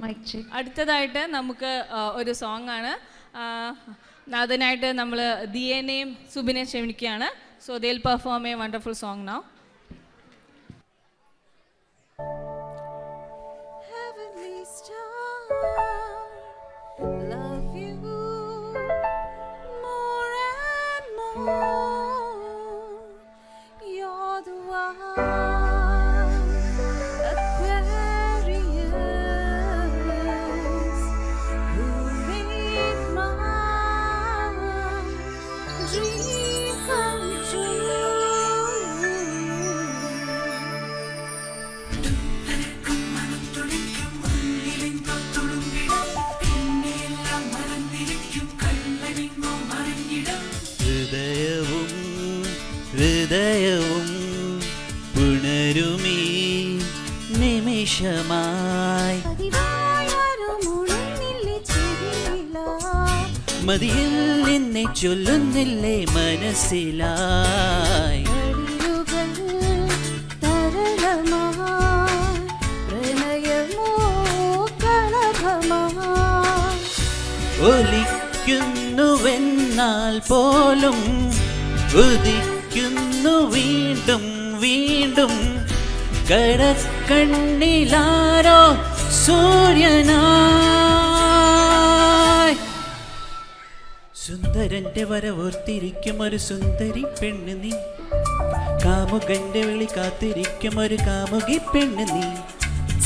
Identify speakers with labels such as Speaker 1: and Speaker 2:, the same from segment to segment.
Speaker 1: അടുത്തതായിട്ട് നമുക്ക് ഒരു സോങ് ആണ്. അതിനായിട്ട് നമ്മൾ ദിയേനെയും സുബിനെ ക്ഷണിക്കുകയാണ്. So they will perform A wonderful song now.
Speaker 2: ഹൃദയവും പുണരുമീ നിമിഷമായി മതിയിൽ നിന്നെ ചൊല്ലുന്നില്ലേ മനസ്സിലായി ഒലിക്കുന്നുവെന്നാൽ പോലും ഉദിക്കുന്നു വീണ്ടും വീണ്ടും കടക്കണ്ണിലാരോ സൂര്യനായി സുന്ദരന്റെ വരവോർത്തിരിക്കും ഒരു സുന്ദരി പെണ്ണ് നീ കാമുകന്റെ വിളി കാത്തിരിക്കും ഒരു കാമുകി പെണ്ണ് നീ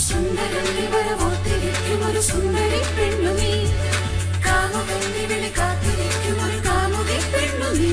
Speaker 3: സുന്ദരന്റെ വരവോർത്തിരിക്കും ഒരു സുന്ദരി പെണ്ണ് നീ കാമുകന്റെ വിളി കാത്തിരിക്കും ഒരു കാമുകി പെണ്ണ് നീ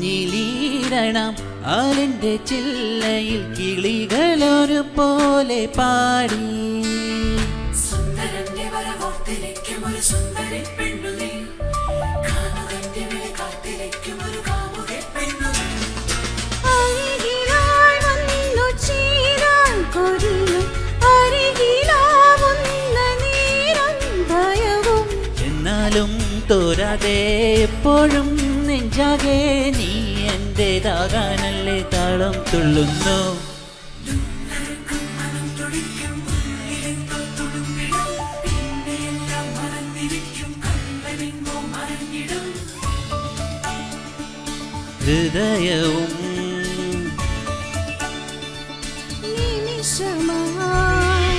Speaker 2: ഇളമഞ്ഞിലീരണം ആലിൻ്റെ ചില്ലയിൽ കിളികളൊരു പോലെ പാടി
Speaker 3: സുന്ദരന്റെ വരവോർത്തിരിക്കും ഒരു സുന്ദരി പെണ്ണു നീ കാമുകന്റെ വിളി കാത്തിരിക്കും ഒരു കാമുകി പെണ്ണു നീ അരികിലായി വന്നു ചേരാൻ കൊതിയും അരികിലാവുന്ന നേരം ഭയവും
Speaker 2: എന്നാലും തോരാതെ എപ്പോഴും നെഞ്ചാകെ നീ എന്റേതാകാനല്ലേ താളം തുള്ളുന്നു ഹൃദയവും
Speaker 3: നിമിഷമായി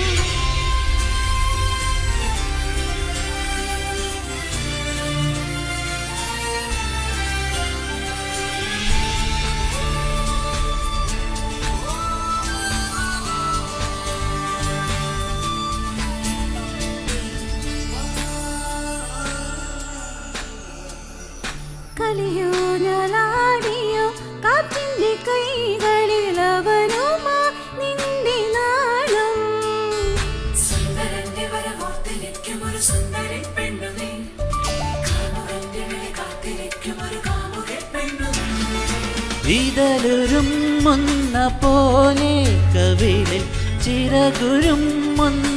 Speaker 3: കളിയോ ഞാലാടിയോ കാറ്റിന്റെ കൈകളിൽ അവനുമാ നിന്റെ നാളം സുന്ദരന്റെ വരവോർത്തിരിക്കും ഒരു സുന്ദരി പെണ്ണു നീ കാമുകന്റെ വിളി കാത്തിരിക്കും ഒരു കാമുകി പെണ്ണു നീ
Speaker 2: ഇതളുരുമ്മുന്ന പോലെ കവിളിൽ ചിറകുരുമ്മുന്ന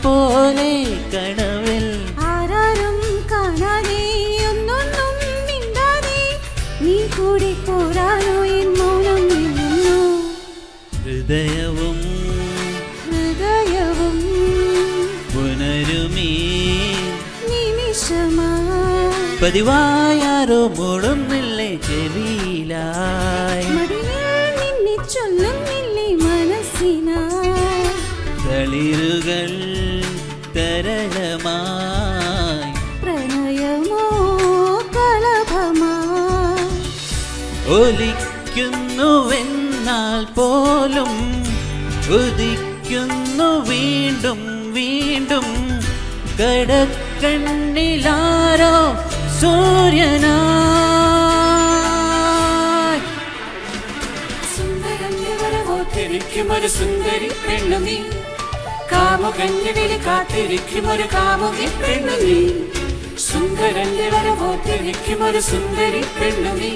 Speaker 2: പോലെ കനവിൽ
Speaker 3: ആരാരും കാണാതെ ഒന്നൊന്നും മിണ്ടാതെ നീ കൂടി പോരാനോ എൻ മൗനം നിന്നു
Speaker 2: ഹൃദയവും
Speaker 3: ഹൃദയവും
Speaker 2: പുനരുമീ
Speaker 3: നിമിഷമായി
Speaker 2: പതിവായാരോ മൂടുന്നില്ലേ ചെവിയിലായി
Speaker 3: മടിയിൽ നിന്നെ ചൊല്ലുന്നില്ലേ മനസ്സിനായി
Speaker 2: തളിരുകൾ തരളമായി
Speaker 3: പ്രണയമോ കളഭമായി
Speaker 2: ഒലിക്കുന്നുവെന്നാൽ പോലും ഉദിക്കുന്നു വീണ്ടും വീണ്ടും കടക്കണ്ണിലാരോ സൂര്യനായി
Speaker 3: സുന്ദരന്റെ വരവോർത്തിരിക്കും ഒരു സുന്ദരി പെണ്ണു നീ കാമുകന്റെ വിളി കാത്തിരിക്കും ഒരു കാമുകി പെണ്ണു നീ സുന്ദരന്റെ വരവോത്തിരിക്കും ഒരു സുന്ദരി പെണ്ണു നീ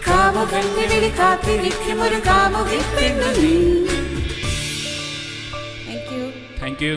Speaker 3: കാമുകന്റെ വിളി കാത്തിരിക്കും ഒരു കാമുകി പെണ്ണു നീ.
Speaker 1: Thank you.
Speaker 2: Thank you.